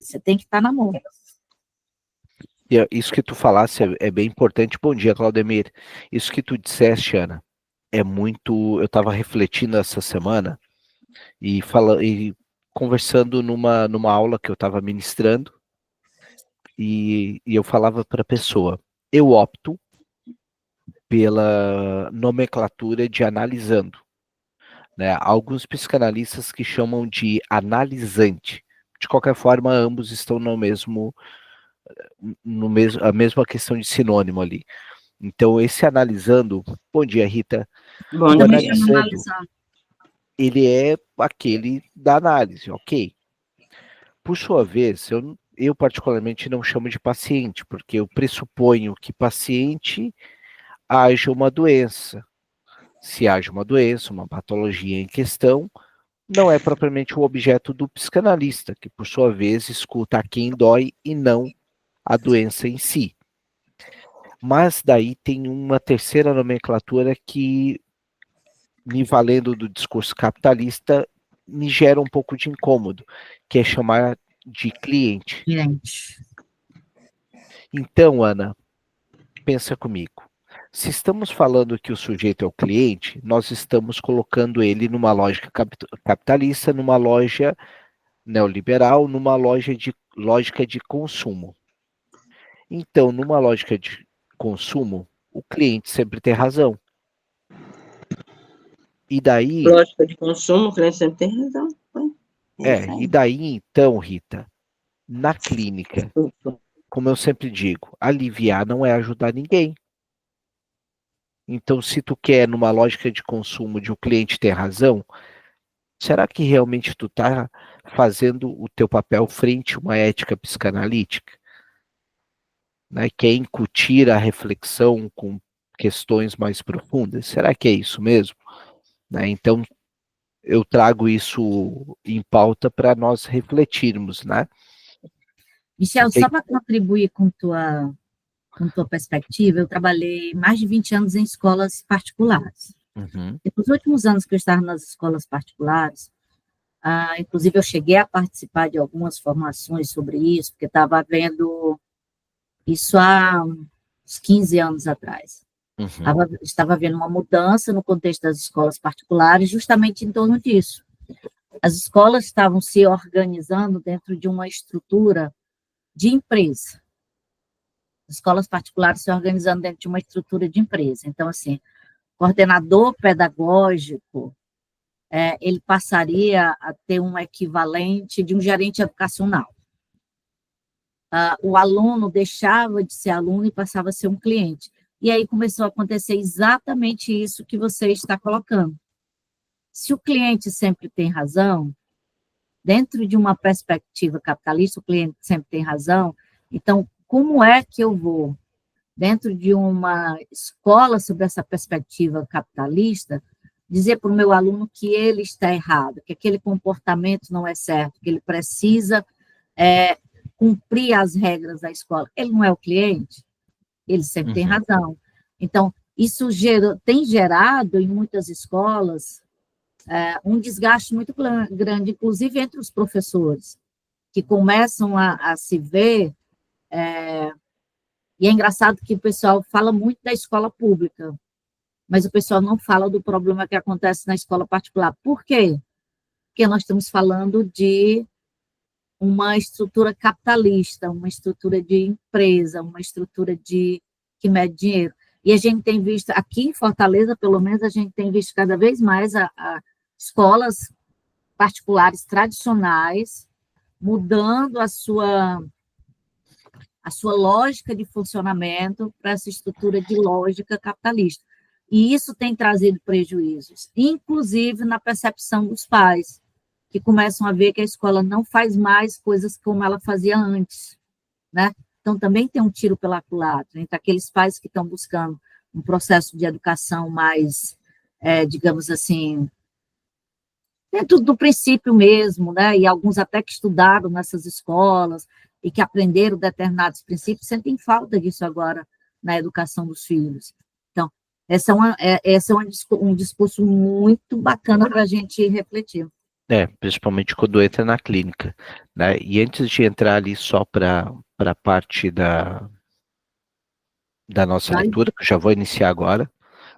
Você tem que estar na mão. E isso que tu falasse é bem importante. Bom dia, Claudemir. Isso que tu disseste, Ana, é muito... Eu estava refletindo essa semana e conversando numa aula que eu estava ministrando, e eu falava para a pessoa, eu opto pela nomenclatura de analisando, né? Alguns psicanalistas que chamam de analisante. De qualquer forma, ambos estão a mesma questão de sinônimo ali. Então, esse analisando, bom dia, Rita, Bom, o também chama analisando, analisar. ele é aquele da análise, ok? Por sua vez, eu particularmente não chamo de paciente, porque eu pressuponho que paciente haja uma doença. Se haja uma doença, uma patologia em questão, não é propriamente o objeto do psicanalista, que por sua vez escuta a quem dói e não a doença em si. Mas daí tem uma terceira nomenclatura que, me valendo do discurso capitalista, me gera um pouco de incômodo, que é chamar de cliente. Gente. Então, Ana, pensa comigo. Se estamos falando que o sujeito é o cliente, nós estamos colocando ele numa lógica capitalista, numa loja neoliberal, numa lógica de consumo. Então, numa lógica de consumo, o cliente sempre tem razão. E daí, Lógica de consumo, o cliente sempre tem razão. e daí então, Rita, na clínica, como eu sempre digo, aliviar não é ajudar ninguém. Então, se tu quer numa lógica de consumo de o cliente ter razão, será que realmente tu está fazendo o teu papel frente a uma ética psicanalítica? Né? Quer incutir a reflexão com questões mais profundas? Será que é isso mesmo? Né? Então, eu trago isso em pauta para nós refletirmos, né? Michel, só para contribuir com tua perspectiva, eu trabalhei mais de 20 anos em escolas particulares. Uhum. E nos últimos anos que eu estava nas escolas particulares, inclusive eu cheguei a participar de algumas formações sobre isso, porque estava vendo isso há uns 15 anos atrás. Uhum. Estava havendo uma mudança no contexto das escolas particulares, justamente em torno disso. As escolas estavam se organizando dentro de uma estrutura de empresa. As escolas particulares se organizando dentro de uma estrutura de empresa. Então, assim, coordenador pedagógico, ele passaria a ter um equivalente de um gerente educacional. O aluno deixava de ser aluno e passava a ser um cliente. E aí começou a acontecer exatamente isso que você está colocando. Se o cliente sempre tem razão, dentro de uma perspectiva capitalista, o cliente sempre tem razão, então, como é que eu vou, dentro de uma escola sobre essa perspectiva capitalista, dizer para o meu aluno que ele está errado, que aquele comportamento não é certo, que ele precisa cumprir as regras da escola? Ele não é o cliente? Ele sempre tem razão. Então, isso tem gerado, em muitas escolas, um desgaste muito grande, inclusive entre os professores, que começam a se ver, e é engraçado que o pessoal fala muito da escola pública, mas o pessoal não fala do problema que acontece na escola particular. Por quê? Porque nós estamos falando de uma estrutura capitalista, uma estrutura de empresa, uma estrutura que mede dinheiro. E a gente tem visto, aqui em Fortaleza, pelo menos, a gente tem visto cada vez mais escolas particulares tradicionais mudando a sua lógica de funcionamento para essa estrutura de lógica capitalista. E isso tem trazido prejuízos, inclusive na percepção dos pais, que começam a ver que a escola não faz mais coisas como ela fazia antes, né? Então, também tem um tiro pela culatra entre aqueles pais que estão buscando um processo de educação mais, digamos assim, dentro do princípio mesmo, né? E alguns até que estudaram nessas escolas e que aprenderam determinados princípios, sentem falta disso agora na educação dos filhos. Então, esse é um discurso muito bacana para a gente refletir. Principalmente quando entra na clínica, né? E antes de entrar ali só para a parte da nossa Nós, leitura, que eu já vou iniciar agora,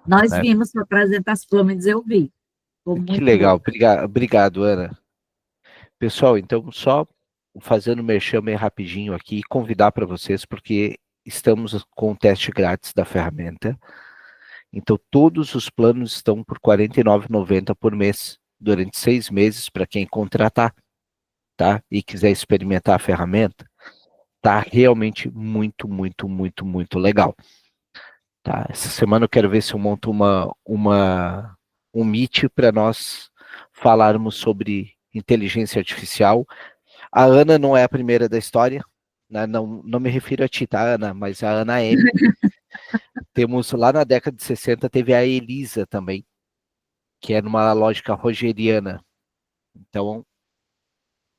nós né? vimos para apresentar, pelo menos eu vi. Ficou Que muito legal, bom. obrigado, Ana. Pessoal, então só fazendo merchan bem rapidinho aqui e convidar para vocês, porque estamos com o teste grátis da ferramenta. Então, todos os planos estão por R$ 49,90 por mês, durante 6 meses, para quem contratar, tá? E quiser experimentar a ferramenta, tá realmente muito, muito, muito, muito legal. Tá? Essa semana eu quero ver se eu monto um meet para nós falarmos sobre inteligência artificial. A Ana não é a primeira da história, né? Não me refiro a ti, tá, Ana? Mas a Ana M. Temos lá na década de 60, teve a Elisa também, que é numa lógica rogeriana. Então,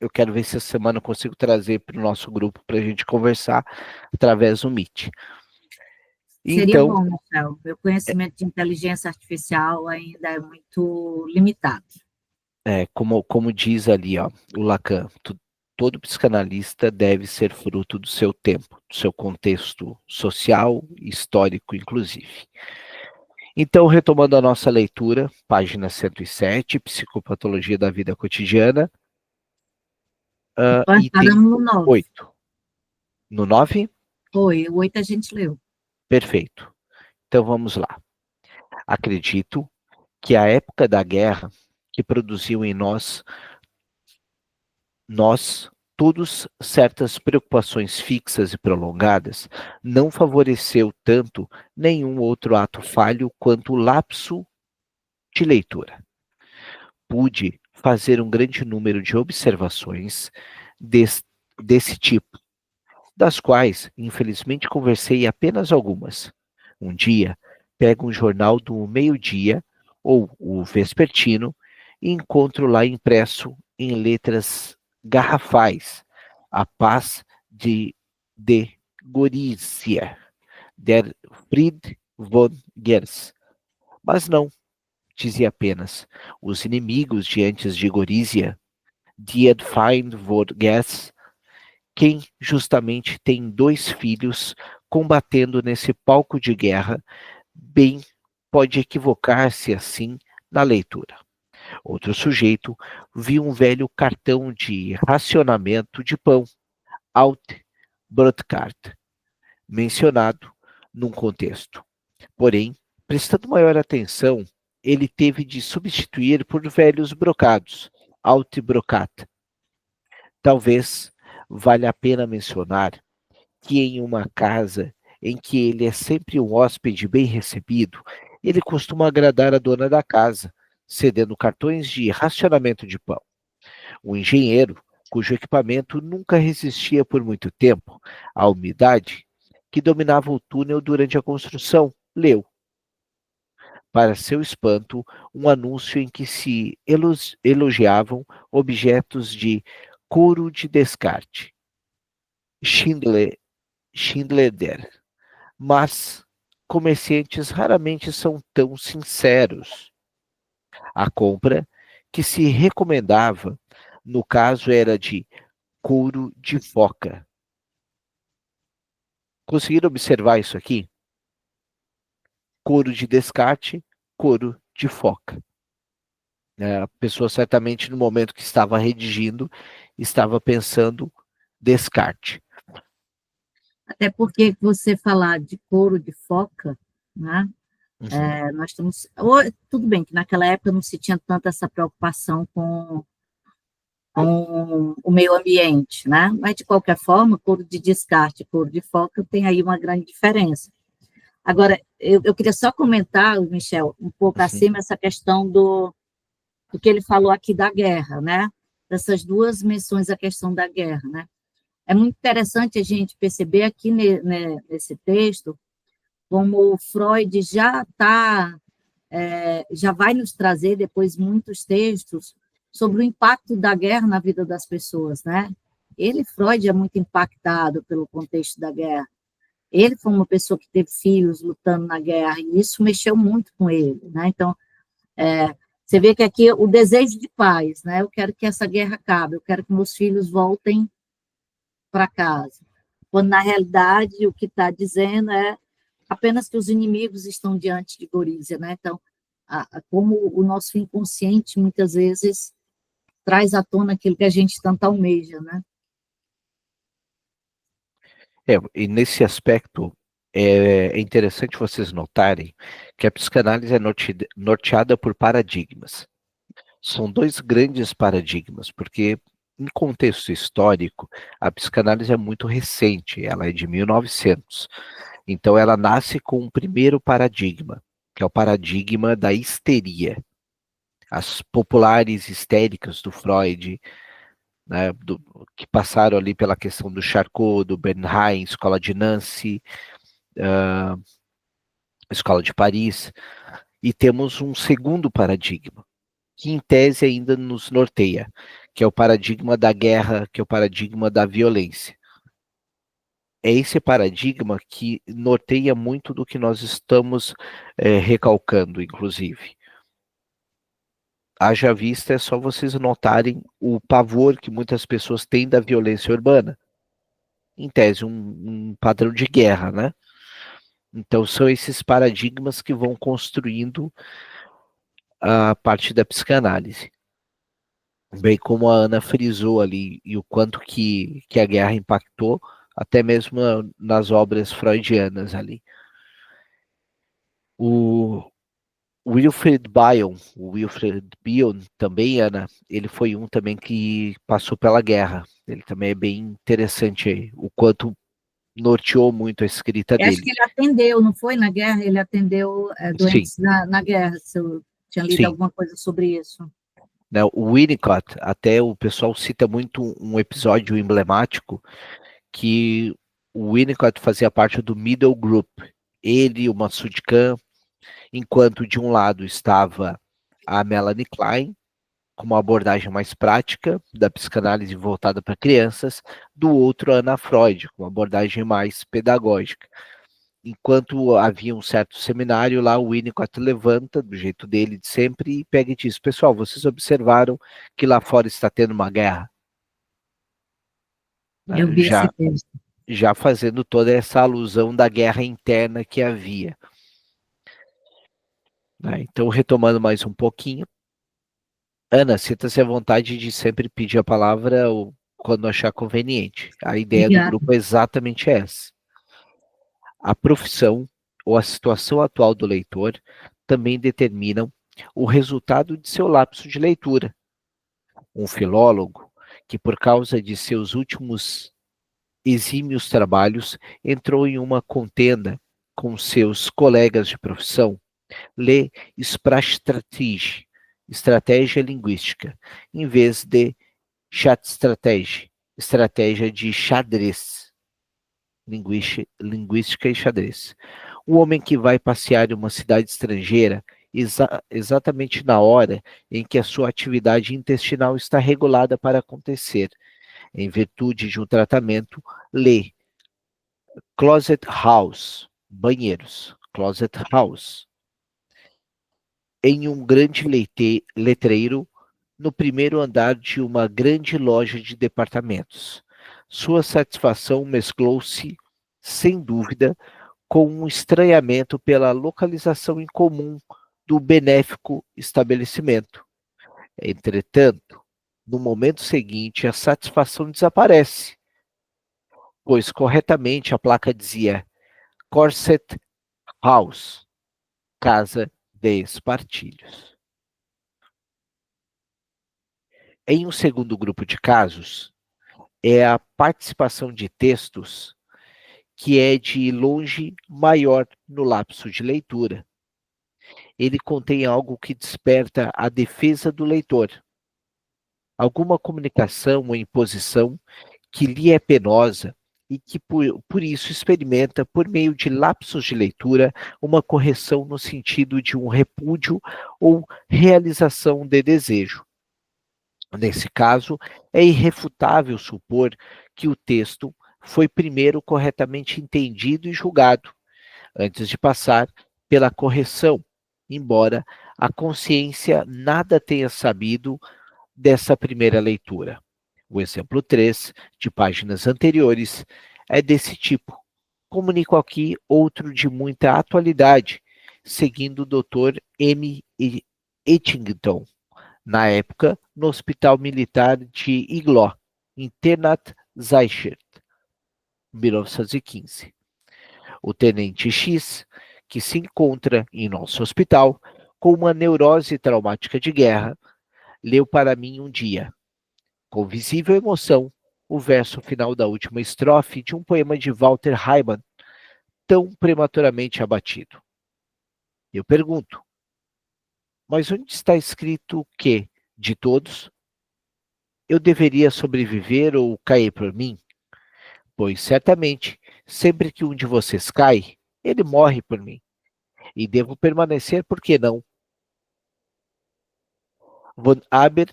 eu quero ver se essa semana eu consigo trazer para o nosso grupo para a gente conversar através do Meet. Seria Então, bom, Michel. Meu conhecimento de inteligência artificial ainda é muito limitado. como diz ali, ó, o Lacan, todo psicanalista deve ser fruto do seu tempo, do seu contexto social e histórico, inclusive. Então, retomando a nossa leitura, página 107, Psicopatologia da Vida Cotidiana, Nós item paramos no 9. 8. No 9? Foi, o 8 a gente leu. Perfeito. Então, vamos lá. Acredito que a época da guerra que produziu em nós todos certas preocupações fixas e prolongadas, não favoreceu tanto nenhum outro ato falho quanto o lapso de leitura. Pude fazer um grande número de observações desse tipo, das quais, infelizmente, conversei apenas algumas. Um dia, pego um jornal do meio-dia, ou o vespertino, e encontro lá impresso em letras garrafais a paz de Gorizia, der Fried von Gers. Mas não, dizia apenas, os inimigos diante de Gorizia, die Feind von Gers, quem justamente tem 2 filhos combatendo nesse palco de guerra, bem pode equivocar-se assim na leitura. Outro sujeito viu um velho cartão de racionamento de pão, Alt Brotkart, mencionado num contexto. Porém, prestando maior atenção, ele teve de substituir por velhos brocados, Alt Brocat. Talvez valha a pena mencionar que em uma casa em que ele é sempre um hóspede bem recebido, ele costuma agradar a dona da casa, cedendo cartões de racionamento de pão. O engenheiro, cujo equipamento nunca resistia por muito tempo à umidade que dominava o túnel durante a construção, leu, para seu espanto, um anúncio em que se elogiavam objetos de couro de descarte. Schindler, mas comerciantes raramente são tão sinceros. A compra que se recomendava, no caso, era de couro de foca. Conseguiram observar isso aqui? Couro de descarte, couro de foca. A pessoa certamente no momento que estava redigindo, estava pensando descarte. Até porque você falar de couro de foca, né? Uhum. Nós estamos. Tudo bem que naquela época não se tinha tanta essa preocupação com o meio ambiente, né? Mas, de qualquer forma, couro de descarte e couro de foca tem aí uma grande diferença. Agora, eu queria só comentar, Michel, um pouco Uhum. acima, essa questão do que ele falou aqui da guerra, né? Dessas duas menções à questão da guerra, né? É muito interessante a gente perceber aqui nesse texto como o Freud já vai nos trazer depois muitos textos sobre o impacto da guerra na vida das pessoas, né? Freud, é muito impactado pelo contexto da guerra. Ele foi uma pessoa que teve filhos lutando na guerra, e isso mexeu muito com ele, né? Então, Você vê que aqui o desejo de paz, né? Eu quero que essa guerra acabe, eu quero que meus filhos voltem para casa. Quando, na realidade, o que está dizendo é apenas que os inimigos estão diante de Gorizia, né? Então, como o nosso inconsciente, muitas vezes, traz à tona aquilo que a gente tanto almeja, né? E nesse aspecto, é interessante vocês notarem que a psicanálise é norteada por paradigmas. São dois grandes paradigmas, porque em contexto histórico, a psicanálise é muito recente, ela é de 1900. Então ela nasce com um primeiro paradigma, que é o paradigma da histeria. As populares histéricas do Freud, né, que passaram ali pela questão do Charcot, do Bernheim, Escola de Nancy, Escola de Paris, e temos um segundo paradigma, que em tese ainda nos norteia, que é o paradigma da guerra, que é o paradigma da violência. É esse paradigma que norteia muito do que nós estamos recalcando, inclusive. Haja vista, é só vocês notarem o pavor que muitas pessoas têm da violência urbana. Em tese, um padrão de guerra, né? Então, são esses paradigmas que vão construindo a parte da psicanálise. Bem como a Ana frisou ali, e o quanto que a guerra impactou, até mesmo nas obras freudianas ali. O Wilfred Bion também, Ana, ele foi um também que passou pela guerra. Ele também é bem interessante aí, o quanto norteou muito a escrita Eu acho dele. que ele atendeu, não foi na guerra? Ele atendeu Sim, doentes na guerra, se eu tinha lido sim. alguma coisa sobre isso. Né, o Winnicott, até o pessoal cita muito um episódio emblemático que o Winnicott fazia parte do Middle Group. Ele, o Masood Khan, enquanto de um lado estava a Melanie Klein, com uma abordagem mais prática da psicanálise voltada para crianças, do outro a Anna Freud, com uma abordagem mais pedagógica. Enquanto havia um certo seminário lá, o Winnicott levanta, do jeito dele de sempre, e pega e diz: pessoal, vocês observaram que lá fora está tendo uma guerra? Eu vi esse Já, texto. já fazendo toda essa alusão da guerra interna que havia. Então, retomando mais um pouquinho. Ana, sinta-se à vontade de sempre pedir a palavra quando achar conveniente. A ideia do Obrigada. grupo é exatamente essa. A profissão ou a situação atual do leitor também determinam o resultado de seu lapso de leitura. Um filólogo que, por causa de seus últimos exímios trabalhos, entrou em uma contenda com seus colegas de profissão, lê Sprachstrategie, estratégia linguística, em vez de Chatstrategie, estratégia de xadrez, linguística e xadrez. O homem que vai passear em uma cidade estrangeira, exatamente na hora em que a sua atividade intestinal está regulada para acontecer, em virtude de um tratamento, lê Closet House, banheiros, Closet House, em um grande letreiro no primeiro andar de uma grande loja de departamentos. Sua satisfação mesclou-se, sem dúvida, com um estranhamento pela localização incomum do benéfico estabelecimento. Entretanto, no momento seguinte, a satisfação desaparece, pois corretamente a placa dizia Corset House, casa de espartilhos. Em um segundo grupo de casos, é a participação de textos que é de longe maior no lapso de leitura. Ele contém algo que desperta a defesa do leitor, alguma comunicação ou imposição que lhe é penosa e que por isso experimenta, por meio de lapsos de leitura, uma correção no sentido de um repúdio ou realização de desejo. Nesse caso, é irrefutável supor que o texto foi primeiro corretamente entendido e julgado, antes de passar pela correção, embora a consciência nada tenha sabido dessa primeira leitura. O exemplo 3, de páginas anteriores, é desse tipo. Comunico aqui outro de muita atualidade, seguindo o Dr. M. Ettington, na época, no Hospital Militar de Igló, em Ternat Zaychert, 1915. O tenente X, que se encontra em nosso hospital com uma neurose traumática de guerra, leu para mim um dia, com visível emoção, o verso final da última estrofe de um poema de Walter Hyman, tão prematuramente abatido. Eu pergunto, mas onde está escrito que, de todos, eu deveria sobreviver ou cair por mim? Pois certamente, sempre que um de vocês cai, ele morre por mim. E devo permanecer, por que não? Von Aber.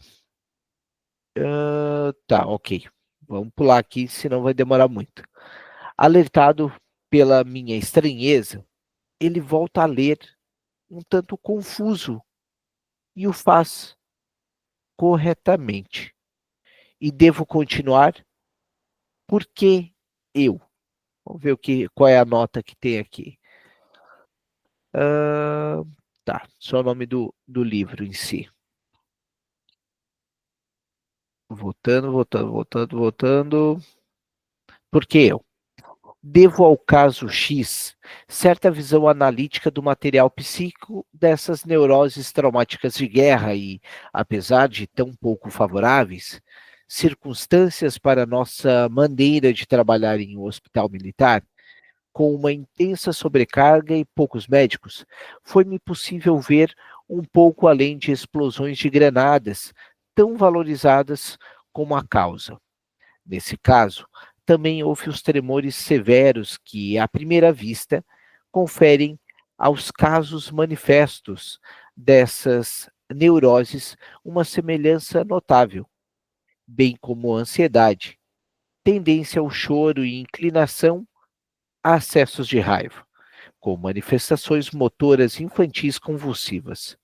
Tá, ok. Vamos pular aqui, senão vai demorar muito. Alertado pela minha estranheza, ele volta a ler, um tanto confuso, e o faz corretamente. E devo continuar? Por que eu? Vamos ver qual é a nota que tem aqui. Tá, só o nome do livro em si. Voltando. Por que eu? Devo ao caso X certa visão analítica do material psíquico dessas neuroses traumáticas de guerra e, apesar de tão pouco favoráveis, circunstâncias para nossa maneira de trabalhar em um hospital militar, com uma intensa sobrecarga e poucos médicos, foi-me possível ver um pouco além de explosões de granadas, tão valorizadas como a causa. Nesse caso, também houve os tremores severos que, à primeira vista, conferem aos casos manifestos dessas neuroses uma semelhança notável, bem como a ansiedade, tendência ao choro e inclinação a acessos de raiva, com manifestações motoras infantis convulsivas,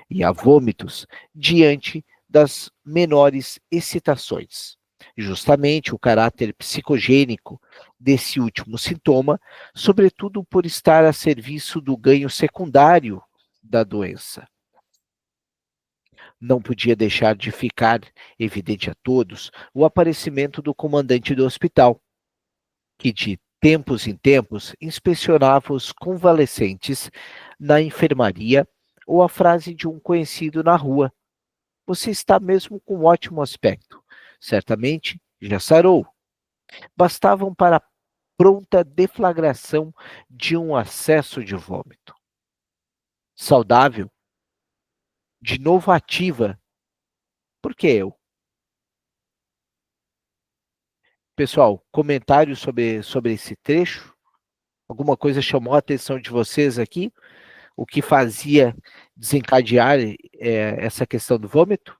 e a vômitos diante das menores excitações. Justamente o caráter psicogênico desse último sintoma, sobretudo por estar a serviço do ganho secundário da doença. Não podia deixar de ficar evidente a todos o aparecimento do comandante do hospital, que de tempos em tempos inspecionava os convalescentes na enfermaria ou a frase de um conhecido na rua: "Você está mesmo com um ótimo aspecto. Certamente já sarou." Bastavam para a pronta deflagração de um acesso de vômito. Saudável, de novo ativa, porque eu. Pessoal, comentários sobre esse trecho? Alguma coisa chamou a atenção de vocês aqui? O que fazia desencadear essa questão do vômito?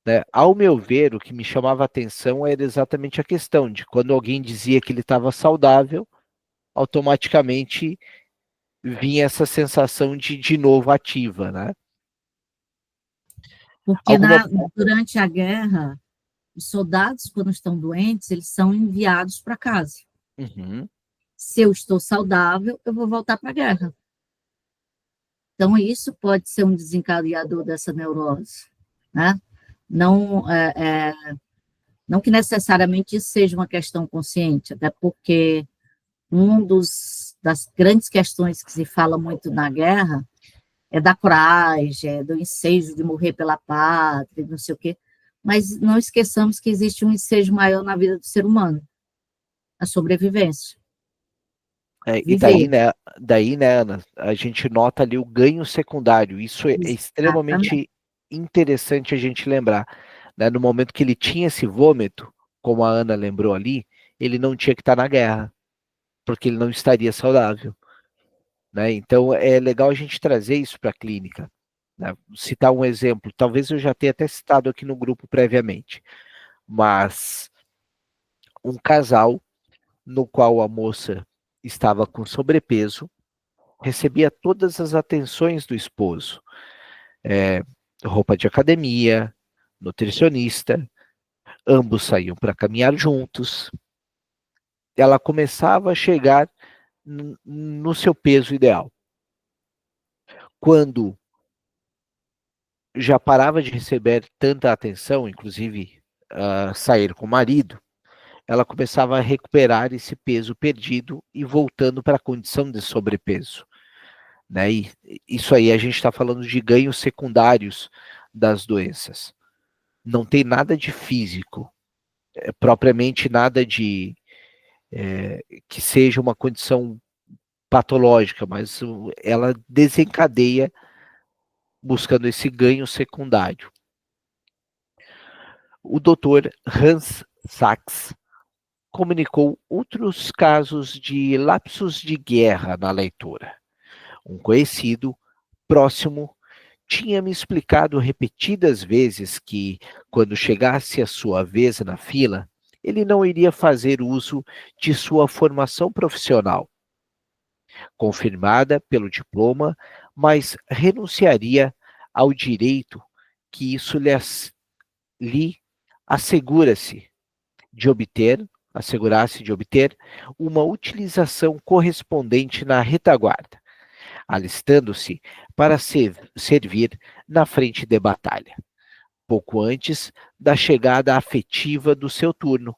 Né? Ao meu ver, o que me chamava a atenção era exatamente a questão de quando alguém dizia que ele estava saudável, automaticamente vinha essa sensação de novo ativa, né? Porque Alguma... durante a guerra, os soldados, quando estão doentes, eles são enviados para casa. Uhum. Se eu estou saudável, eu vou voltar para a guerra. Então, isso pode ser um desencadeador dessa neurose, né? Não, não que necessariamente isso seja uma questão consciente, até porque das grandes questões que se fala muito na guerra é da coragem, é do ensejo de morrer pela pátria, não sei o quê, mas não esqueçamos que existe um ensejo maior na vida do ser humano, a sobrevivência. E daí, né, Ana, a gente nota ali o ganho secundário. Isso é extremamente interessante a gente lembrar. Né? No momento que ele tinha esse vômito, como a Ana lembrou ali, ele não tinha que estar na guerra, porque ele não estaria saudável. Né? Então, é legal a gente trazer isso para a clínica. Né? Citar um exemplo, talvez eu já tenha até citado aqui no grupo previamente, mas um casal no qual a moça estava com sobrepeso, recebia todas as atenções do esposo, roupa de academia, nutricionista, ambos saíam para caminhar juntos. Ela começava a chegar no seu peso ideal. Quando já parava de receber tanta atenção, inclusive sair com o marido, ela começava a recuperar esse peso perdido e voltando para a condição de sobrepeso. Né? E isso aí a gente está falando de ganhos secundários das doenças. Não tem nada de físico, propriamente nada de que seja uma condição patológica, mas ela desencadeia buscando esse ganho secundário. O Dr. Hans Sachs comunicou outros casos de lapsos de guerra na leitura. Um conhecido próximo tinha me explicado repetidas vezes que, quando chegasse a sua vez na fila, ele não iria fazer uso de sua formação profissional, confirmada pelo diploma, mas renunciaria ao direito que isso lhe assegura-se de obter, assegurasse de obter uma utilização correspondente na retaguarda, alistando-se para servir na frente de batalha. Pouco antes da chegada afetiva do seu turno,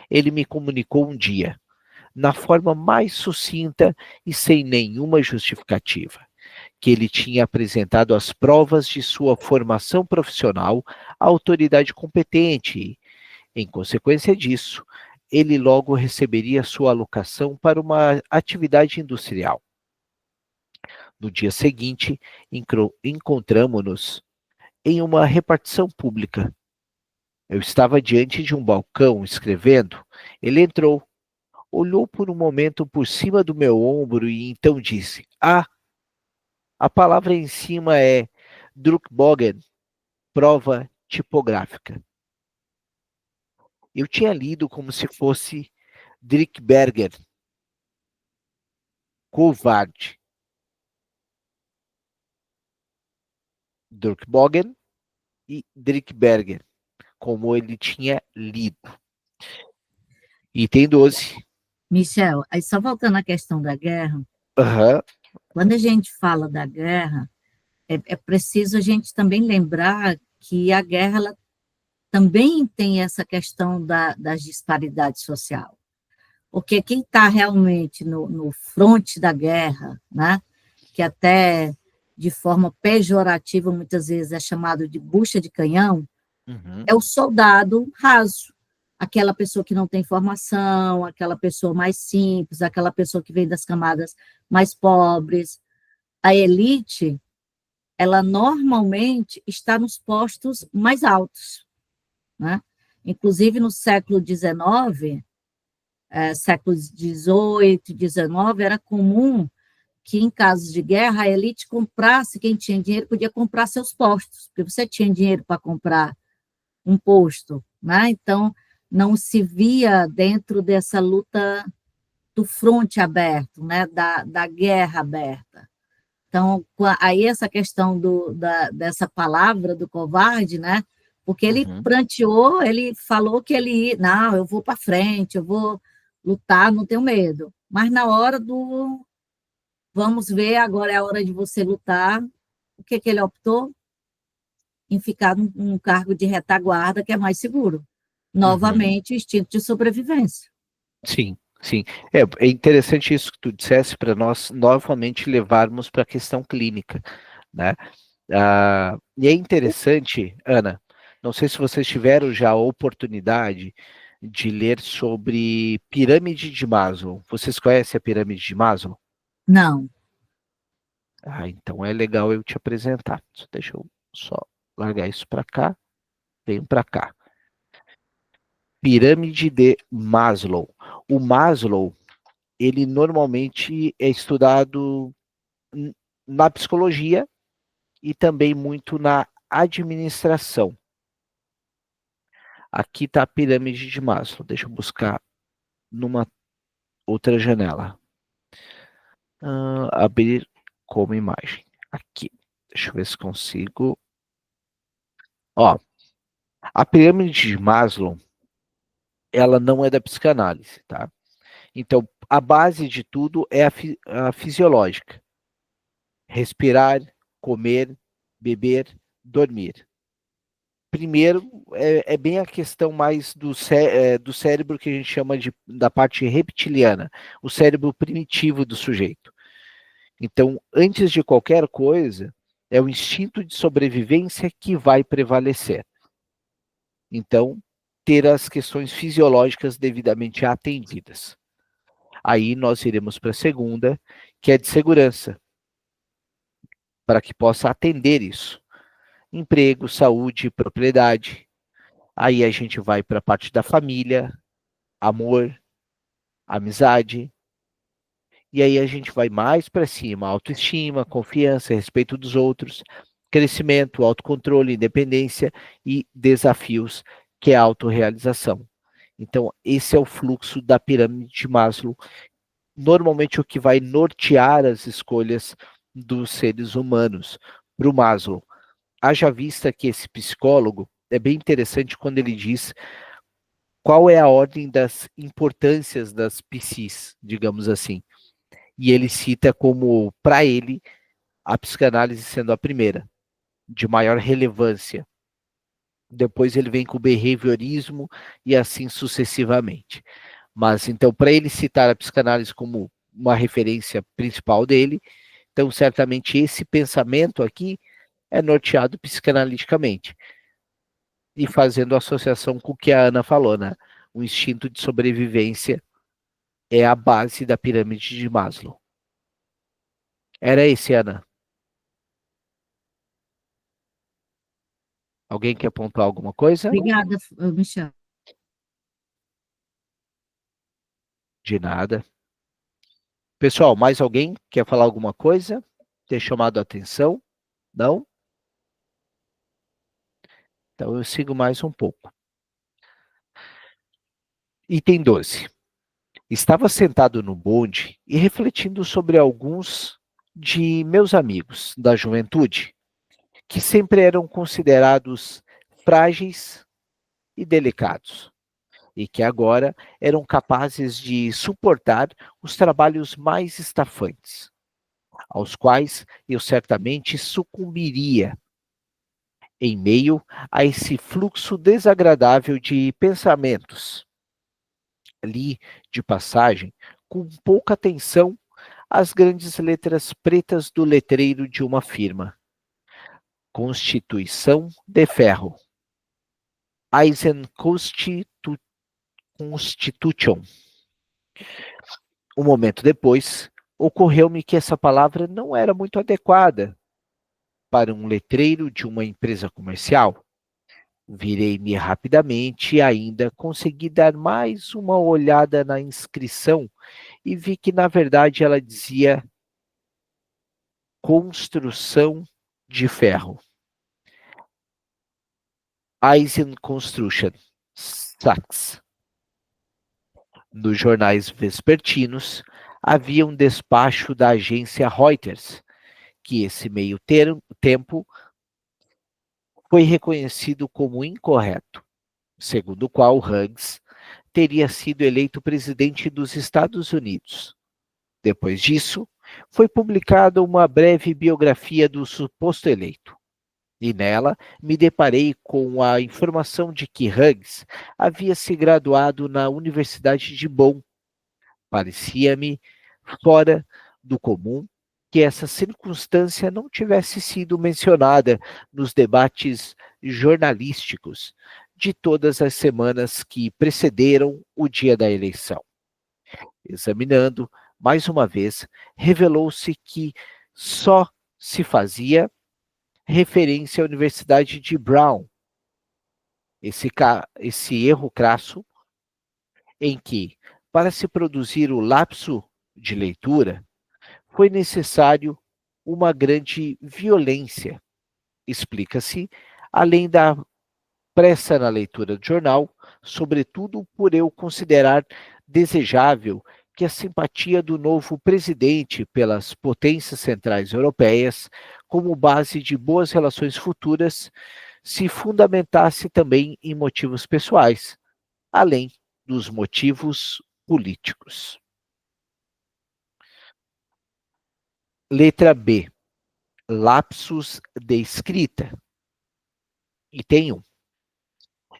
ele me comunicou um dia, na forma mais sucinta e sem nenhuma justificativa, que ele tinha apresentado as provas de sua formação profissional à autoridade competente e, em consequência disso, ele logo receberia sua alocação para uma atividade industrial. No dia seguinte, encontramo-nos em uma repartição pública. Eu estava diante de um balcão escrevendo. Ele entrou, olhou por um momento por cima do meu ombro e então disse: Ah, a palavra em cima é Druckbogen, prova tipográfica. Eu tinha lido como se fosse Drickberger, covarde. Druckbogen e Drickberger, como ele tinha lido. Item 12. Michel, aí só voltando à questão da guerra, Uhum. quando a gente fala da guerra, é preciso a gente também lembrar que a guerra ela também tem essa questão das disparidades sociais. Porque quem está realmente no fronte da guerra, né, que até de forma pejorativa muitas vezes é chamado de bucha de canhão, é o soldado raso, aquela pessoa que não tem formação, aquela pessoa mais simples, aquela pessoa que vem das camadas mais pobres. A elite, ela normalmente está nos postos mais altos, né? Inclusive no século XIX, séculos XVIII, XIX, era comum que em casos de guerra a elite comprasse, quem tinha dinheiro podia comprar seus postos, porque você tinha dinheiro para comprar um posto, né? Então não se via dentro dessa luta do fronte aberto, né? Da guerra aberta. Então, aí essa questão dessa palavra do covarde, né? Porque ele pranteou, ele falou que ele ia, não, eu vou para frente, eu vou lutar, não tenho medo. Mas na hora do, vamos ver, agora é a hora de você lutar, o que que ele optou? Em ficar num cargo de retaguarda, que é mais seguro. Novamente, o instinto de sobrevivência. Sim, sim. É interessante isso que tu dissesse para nós novamente levarmos para a questão clínica, né? E é interessante, Ana, não sei se vocês tiveram já a oportunidade de ler sobre pirâmide de Maslow. Vocês conhecem a pirâmide de Maslow? Não. Então é legal eu te apresentar. Deixa eu só largar isso para cá, venho para cá. Pirâmide de Maslow. O Maslow, ele normalmente é estudado na psicologia e também muito na administração. Aqui está a pirâmide de Maslow. Deixa eu buscar numa outra janela. Abrir como imagem. Aqui. Deixa eu ver se consigo. Ó, a pirâmide de Maslow, ela não é da psicanálise, tá? Então, a base de tudo é a fisiológica. Respirar, comer, beber, dormir. Primeiro, é bem a questão mais do cérebro que a gente chama da parte reptiliana, o cérebro primitivo do sujeito. Então, antes de qualquer coisa, é o instinto de sobrevivência que vai prevalecer. Então, ter as questões fisiológicas devidamente atendidas. Aí nós iremos para a segunda, que é de segurança, para que possa atender isso. Emprego, saúde, propriedade. Aí a gente vai para a parte da família, amor, amizade. E aí a gente vai mais para cima, autoestima, confiança, respeito dos outros, crescimento, autocontrole, independência e desafios, que é a autorrealização. Então, esse é o fluxo da pirâmide de Maslow, normalmente o que vai nortear as escolhas dos seres humanos para o Maslow. Haja vista que esse psicólogo é bem interessante quando ele diz qual é a ordem das importâncias das psis, digamos assim. E ele cita como, para ele, a psicanálise sendo a primeira, de maior relevância. Depois ele vem com o behaviorismo e assim sucessivamente. Mas então, para ele citar a psicanálise como uma referência principal dele, então certamente esse pensamento aqui é norteado psicanaliticamente. E fazendo associação com o que a Ana falou, né? O instinto de sobrevivência é a base da pirâmide de Maslow. Era esse, Ana. Alguém quer pontuar alguma coisa? Obrigada, Michel. De nada. Pessoal, mais alguém quer falar alguma coisa? Ter chamado a atenção? Não? Então eu sigo mais um pouco. Item 12. Estava sentado no bonde e refletindo sobre alguns de meus amigos da juventude, que sempre eram considerados frágeis e delicados, e que agora eram capazes de suportar os trabalhos mais estafantes, aos quais eu certamente sucumbiria em meio a esse fluxo desagradável de pensamentos. Li, de passagem, com pouca atenção, as grandes letras pretas do letreiro de uma firma. Constituição de Ferro. Eisen Constitution. Um momento depois, ocorreu-me que essa palavra não era muito adequada para um letreiro de uma empresa comercial. Virei-me rapidamente e ainda consegui dar mais uma olhada na inscrição e vi que, na verdade, ela dizia construção de ferro. Eisen Construction, Sachs. Nos jornais vespertinos, havia um despacho da agência Reuters, que esse meio tempo foi reconhecido como incorreto, segundo o qual Hughes teria sido eleito presidente dos Estados Unidos. Depois disso, foi publicada uma breve biografia do suposto eleito. E nela me deparei com a informação de que Hughes havia se graduado na Universidade de Bonn. Parecia-me fora do comum que essa circunstância não tivesse sido mencionada nos debates jornalísticos de todas as semanas que precederam o dia da eleição. Examinando, mais uma vez, revelou-se que só se fazia referência à Universidade de Brown. Esse erro crasso em que, para se produzir o lapso de leitura, foi necessário uma grande violência. Explica-se, além da pressa na leitura do jornal, sobretudo por eu considerar desejável que a simpatia do novo presidente pelas potências centrais europeias, como base de boas relações futuras, se fundamentasse também em motivos pessoais, além dos motivos políticos. Letra B. Lapsus de escrita. E tem um.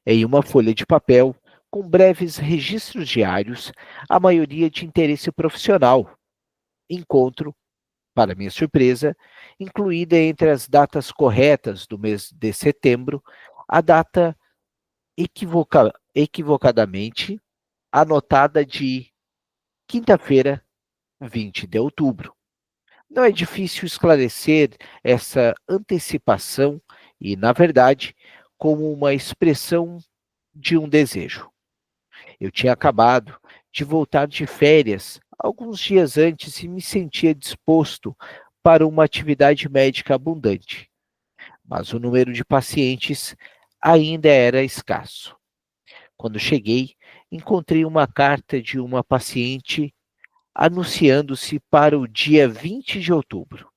Em uma folha de papel, com breves registros diários, a maioria de interesse profissional. Encontro, para minha surpresa, incluída entre as datas corretas do mês de setembro, a data equivocadamente anotada de quinta-feira, 20 de outubro. Não é difícil esclarecer essa antecipação e, na verdade, como uma expressão de um desejo. Eu tinha acabado de voltar de férias alguns dias antes e me sentia disposto para uma atividade médica abundante, mas o número de pacientes ainda era escasso. Quando cheguei, encontrei uma carta de uma paciente anunciando-se para o dia 20 de outubro.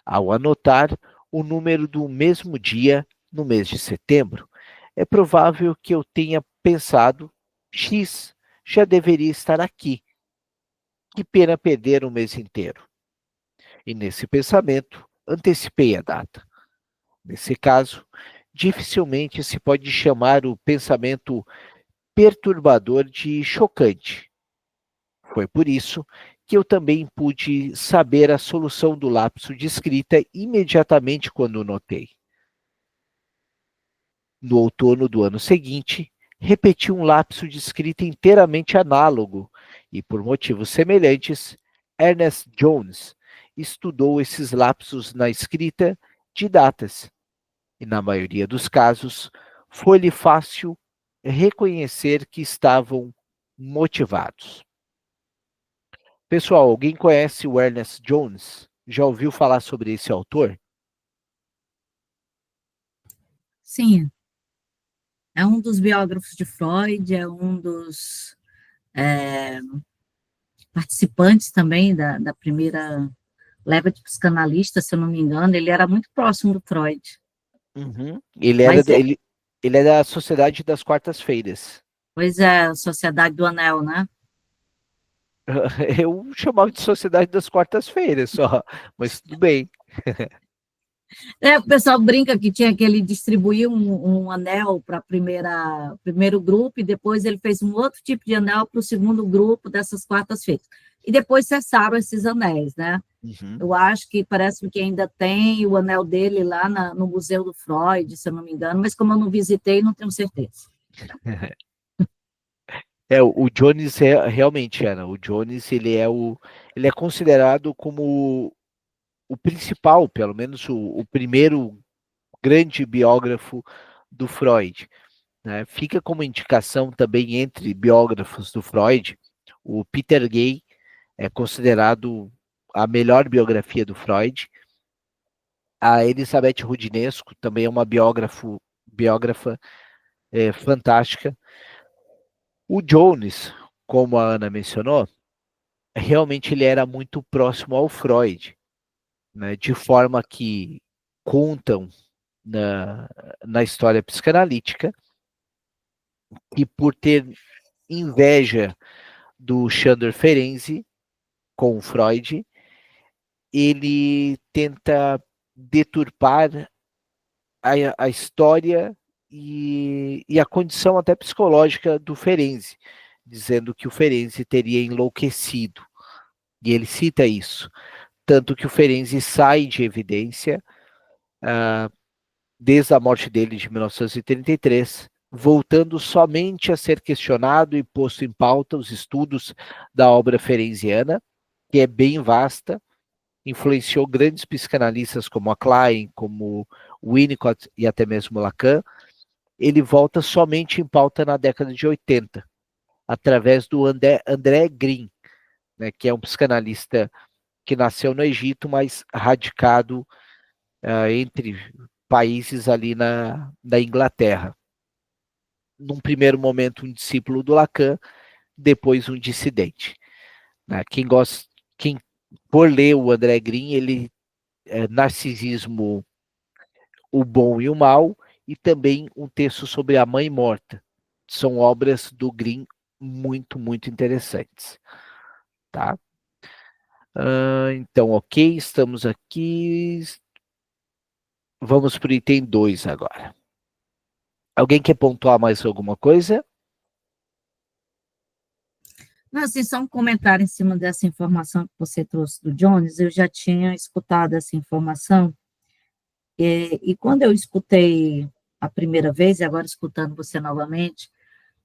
Ao anotar o número do mesmo dia no mês de setembro, é provável que eu tenha pensado: X já deveria estar aqui. Que pena perder um mês inteiro. E nesse pensamento, antecipei a data. Nesse caso, dificilmente se pode chamar o pensamento perturbador de chocante. Foi por isso que eu também pude saber a solução do lapso de escrita imediatamente quando notei. No outono do ano seguinte, repeti um lapso de escrita inteiramente análogo e, por motivos semelhantes, Ernest Jones estudou esses lapsos na escrita de datas e, na maioria dos casos, foi-lhe fácil reconhecer que estavam motivados. Pessoal, alguém conhece o Ernest Jones? Já ouviu falar sobre esse autor? Sim, é um dos biógrafos de Freud, é um dos participantes também da primeira leva de psicanalistas, se eu não me engano, ele era muito próximo do Freud. Uhum. Mas, Ele é da Sociedade das Quartas-Feiras. pois é, a Sociedade do Anel, né? Eu chamava de Sociedade das Quartas-Feiras só, mas tudo bem. O pessoal brinca que tinha que ele distribuir um anel para primeiro grupo e depois ele fez um outro tipo de anel para o segundo grupo dessas quartas-feiras. E depois cessaram esses anéis, né? Uhum. Eu acho que parece que ainda tem o anel dele lá no Museu do Freud, se eu não me engano, mas como eu não visitei, não tenho certeza. O Jones realmente, Ana, o Jones ele é considerado como o principal, pelo menos o primeiro grande biógrafo do Freud, né? Fica como indicação também entre biógrafos do Freud, o Peter Gay é considerado a melhor biografia do Freud. A Elizabeth Rudinesco também é uma biógrafa fantástica. O Jones, como a Ana mencionou, realmente ele era muito próximo ao Freud, né, de forma que contam na, na história psicanalítica que por ter inveja do Chandor Ferenczi com o Freud, ele tenta deturpar a história e a condição até psicológica do Ferenczi, dizendo que o Ferenczi teria enlouquecido. E ele cita isso. Tanto que o Ferenczi sai de evidência desde a morte dele de 1933, voltando somente a ser questionado e posto em pauta os estudos da obra ferenziana, que é bem vasta, influenciou grandes psicanalistas como a Klein, como Winnicott e até mesmo Lacan. Ele volta somente em pauta na década de 80, através do André Green, né, que é um psicanalista que nasceu no Egito, mas radicado entre países ali na Inglaterra. Num primeiro momento, um discípulo do Lacan, depois um dissidente. Né? Quem por ler o André Green, ele é Narcisismo, o Bom e o Mal, e também um texto sobre a Mãe Morta. São obras do Green muito, muito interessantes. Tá? Então, ok, estamos aqui. Vamos para o item 2 agora. Alguém quer pontuar mais alguma coisa? Não, assim, só um comentário em cima dessa informação que você trouxe do Jones, eu já tinha escutado essa informação, e quando eu escutei a primeira vez, e agora escutando você novamente,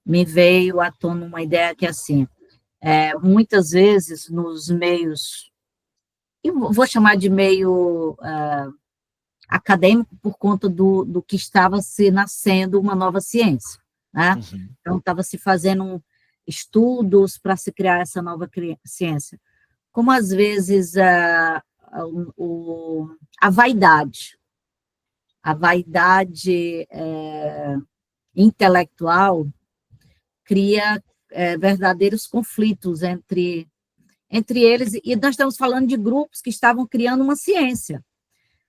me veio à tona uma ideia que, assim, muitas vezes nos meios, e vou chamar de meio acadêmico por conta do que estava se nascendo uma nova ciência, né? Uhum. Então, estava se fazendo estudos para se criar essa nova ciência. Como, às vezes, a vaidade intelectual cria verdadeiros conflitos entre eles, e nós estamos falando de grupos que estavam criando uma ciência.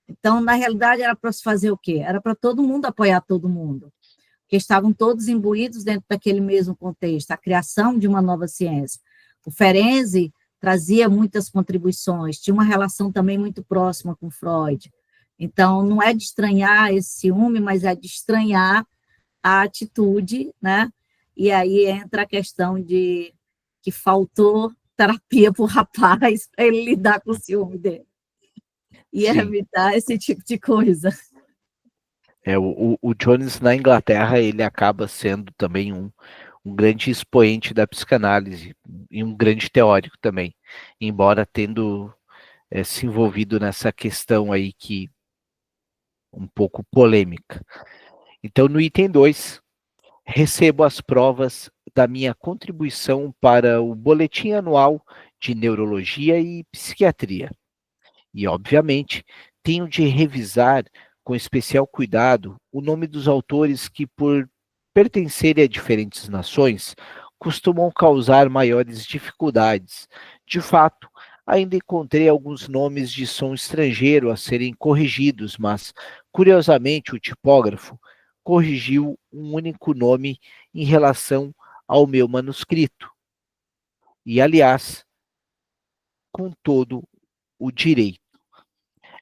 Então, na realidade, era para se fazer o quê? Era para todo mundo apoiar todo mundo, porque estavam todos imbuídos dentro daquele mesmo contexto, a criação de uma nova ciência. O Ferenczi trazia muitas contribuições, tinha uma relação também muito próxima com Freud. Então, não é de estranhar esse ciúme, mas é de estranhar a atitude, né? E aí entra a questão de que faltou terapia para o rapaz para ele lidar com o ciúme dele e Sim. evitar esse tipo de coisa. O Jones na Inglaterra, ele acaba sendo também um grande expoente da psicanálise e um grande teórico também, embora tendo se envolvido nessa questão aí que um pouco polêmica. Então, no item 2, recebo as provas da minha contribuição para o Boletim Anual de Neurologia e Psiquiatria. E, obviamente, tenho de revisar com especial cuidado o nome dos autores que, por pertencerem a diferentes nações, costumam causar maiores dificuldades. De fato, ainda encontrei alguns nomes de som estrangeiro a serem corrigidos, mas, curiosamente, o tipógrafo corrigiu um único nome em relação ao meu manuscrito. E, aliás, com todo o direito.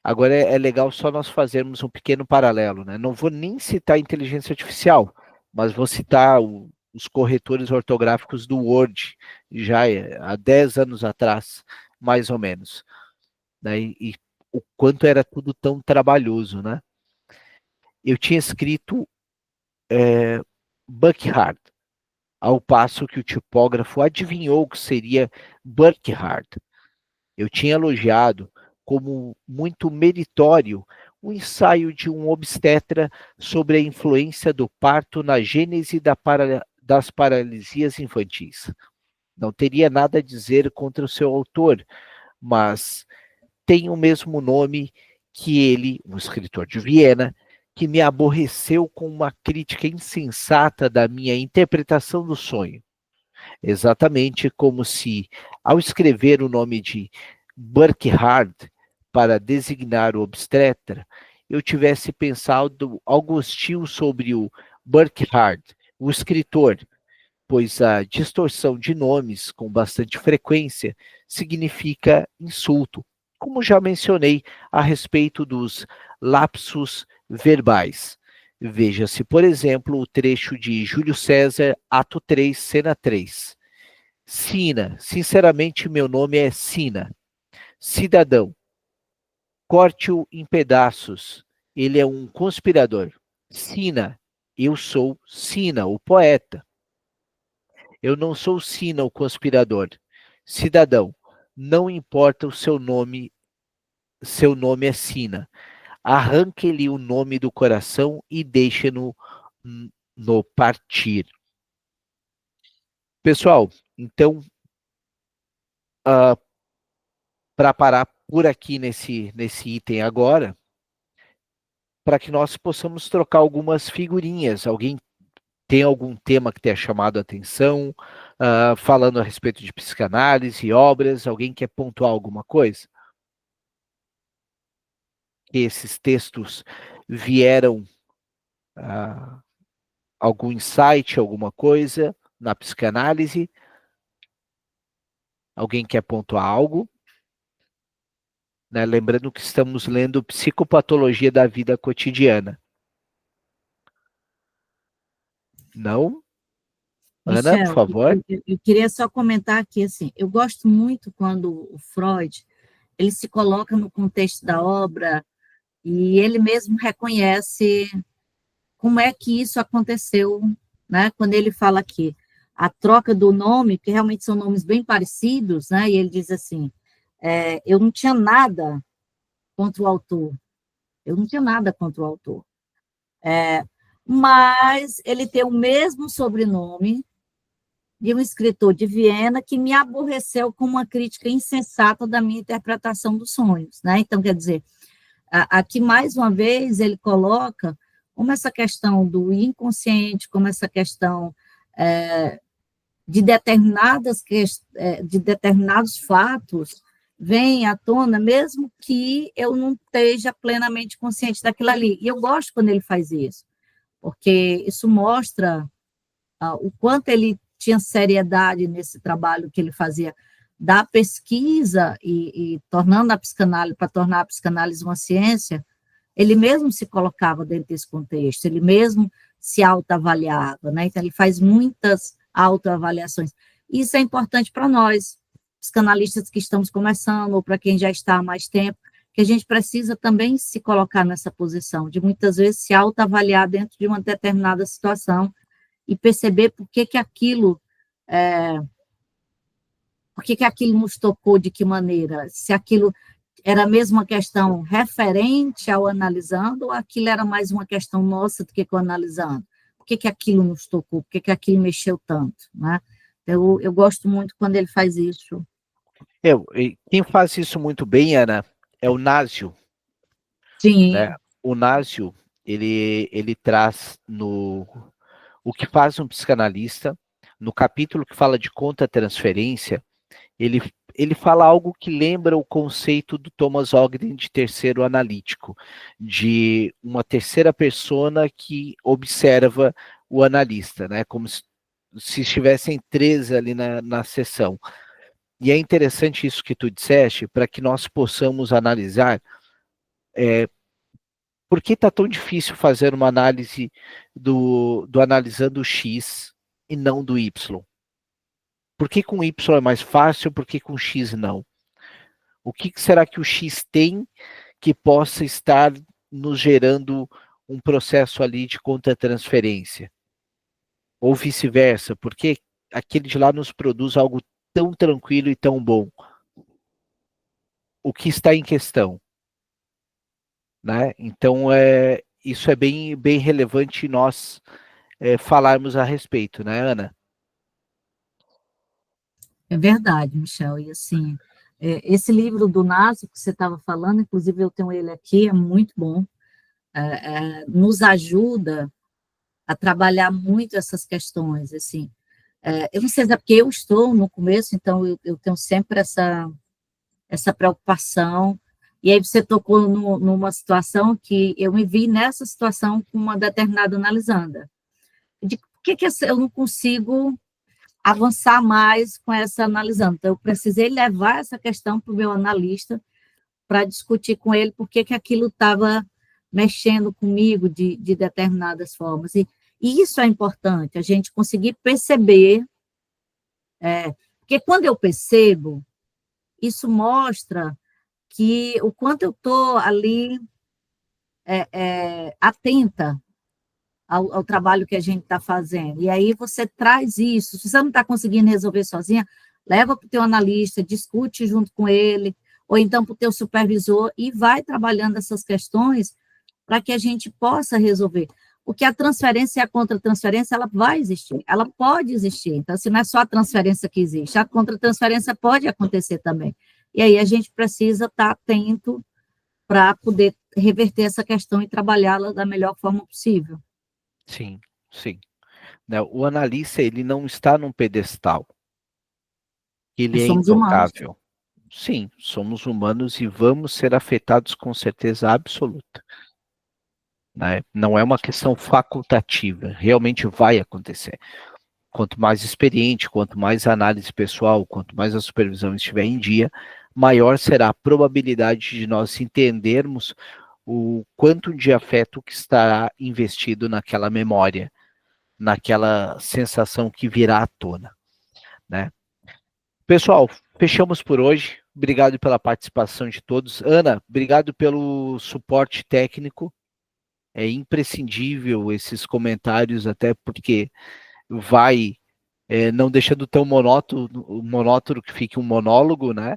Agora é legal só nós fazermos um pequeno paralelo, né? Não vou nem citar a inteligência artificial, mas vou citar os corretores ortográficos do Word, já há 10 anos atrás, mais ou menos. Né? E o quanto era tudo tão trabalhoso, né? Eu tinha escrito Buckhart, ao passo que o tipógrafo adivinhou que seria Burkhardt. Eu tinha elogiado como muito meritório o ensaio de um obstetra sobre a influência do parto na gênese das paralisias infantis. Não teria nada a dizer contra o seu autor, mas tem o mesmo nome que ele, um escritor de Viena, que me aborreceu com uma crítica insensata da minha interpretação do sonho. Exatamente como se, ao escrever o nome de Burkhardt para designar o obstetra, eu tivesse pensado algo hostil sobre o Burkhardt, o escritor, pois a distorção de nomes com bastante frequência significa insulto, como já mencionei a respeito dos lapsus verbais. Veja-se, por exemplo, o trecho de Júlio César, ato 3, cena 3. Sina, sinceramente meu nome é Sina. Cidadão, corte-o em pedaços, ele é um conspirador. Sina, eu sou Sina, o poeta. Eu não sou Sina, o conspirador. Cidadão, não importa o seu nome é Sina. Arranque-lhe o nome do coração e deixe-no no partir. Pessoal, então, para parar por aqui nesse item agora, para que nós possamos trocar algumas figurinhas. Alguém tem algum tema que tenha chamado a atenção? falando a respeito de psicanálise, obras, alguém quer pontuar alguma coisa? Que esses textos vieram algum insight, alguma coisa na psicanálise? Alguém quer pontuar algo? Né? Lembrando que estamos lendo Psicopatologia da Vida Cotidiana. Não? Ana, por Michel, favor. eu queria só comentar aqui, assim, eu gosto muito quando o Freud, ele se coloca no contexto da obra e ele mesmo reconhece como é que isso aconteceu, né? Quando ele fala aqui, a troca do nome, que realmente são nomes bem parecidos, né? E ele diz assim, eu não tinha nada contra o autor, eu não tinha nada contra o autor, mas ele tem o mesmo sobrenome de um escritor de Viena que me aborreceu com uma crítica insensata da minha interpretação dos sonhos, né? Então, quer dizer, aqui mais uma vez ele coloca como essa questão do inconsciente, como essa questão de de determinados fatos vem à tona, mesmo que eu não esteja plenamente consciente daquilo ali. E eu gosto quando ele faz isso, porque isso mostra o quanto ele tinha seriedade nesse trabalho que ele fazia da pesquisa e tornando a psicanálise, para tornar a psicanálise uma ciência, ele mesmo se colocava dentro desse contexto, ele mesmo se autoavaliava, né? Então, ele faz muitas autoavaliações. Isso é importante para nós, psicanalistas que estamos começando, ou para quem já está há mais tempo, que a gente precisa também se colocar nessa posição, de muitas vezes se autoavaliar dentro de uma determinada situação e perceber por que aquilo nos tocou, de que maneira, se aquilo era mesmo uma questão referente ao analisando, ou aquilo era mais uma questão nossa do que o analisando? Por que aquilo nos tocou? Por que aquilo mexeu tanto? Né? Eu gosto muito quando ele faz isso. Quem faz isso muito bem, Ana, é o Násio. Sim. Né? O Násio, ele traz o que faz um psicanalista, no capítulo que fala de contra-transferência, ele fala algo que lembra o conceito do Thomas Ogden de terceiro analítico, de uma terceira persona que observa o analista, né? Como se estivessem três ali na sessão. E é interessante isso que tu disseste, para que nós possamos analisar por que está tão difícil fazer uma análise do analisando o X e não do Y. Por que com Y é mais fácil, por que com X não? O que será que o X tem que possa estar nos gerando um processo ali de contra-transferência? Ou vice-versa, por que aquele de lá nos produz algo tão tranquilo e tão bom? O que está em questão? Né? Então, isso é bem relevante nós falarmos a respeito, né, Ana? É verdade, Michel, e assim, esse livro do Naso que você estava falando, inclusive eu tenho ele aqui, é muito bom, nos ajuda a trabalhar muito essas questões, assim, eu não sei se é porque eu estou no começo, então eu tenho sempre essa preocupação, e aí você tocou numa situação que eu me vi nessa situação com uma determinada analisanda, de por que eu não consigo avançar mais com essa analisando. Então, eu precisei levar essa questão para o meu analista para discutir com ele por que aquilo estava mexendo comigo de determinadas formas. E isso é importante, a gente conseguir perceber, porque quando eu percebo, isso mostra que o quanto eu estou ali atenta ao trabalho que a gente está fazendo. E aí você traz isso. Se você não está conseguindo resolver sozinha, leva para o teu analista, discute junto com ele, ou então para o teu supervisor, e vai trabalhando essas questões para que a gente possa resolver. Porque a transferência e a contra-transferência, ela vai existir, ela pode existir. Então, se não é só a transferência que existe, a contra-transferência pode acontecer também. E aí a gente precisa estar atento para poder reverter essa questão e trabalhá-la da melhor forma possível. Sim, sim. né? O analista, ele não está num pedestal, ele Nós é somos humanos. intocável. Sim, somos humanos e vamos ser afetados com certeza absoluta, né? Não é uma questão facultativa, realmente vai acontecer. Quanto mais experiente, quanto mais análise pessoal, quanto mais a supervisão estiver em dia, maior será a probabilidade de nós entendermos o quanto de afeto que estará investido naquela memória, naquela sensação que virá à tona, né? Pessoal, fechamos por hoje. Obrigado pela participação de todos. Ana, obrigado pelo suporte técnico. É imprescindível esses comentários, até porque vai não deixando tão monótono que fique um monólogo, né?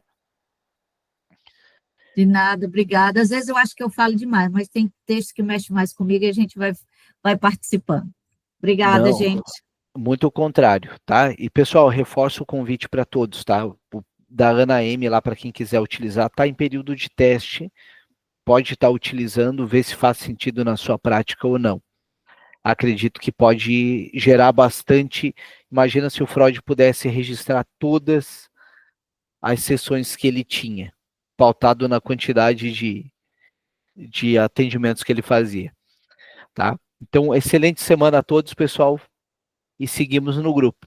De nada, obrigada. Às vezes eu acho que eu falo demais, mas tem texto que mexe mais comigo e a gente vai participando. Obrigada, Não, gente. muito ao contrário, tá? E pessoal, reforço o convite para todos, tá? O da Ana M lá para quem quiser utilizar, tá em período de teste, pode estar utilizando, ver se faz sentido na sua prática ou não. Acredito que pode gerar bastante. Imagina se o Freud pudesse registrar todas as sessões que ele tinha, pautado na quantidade de atendimentos que ele fazia, tá? Então, excelente semana a todos, pessoal, e seguimos no grupo.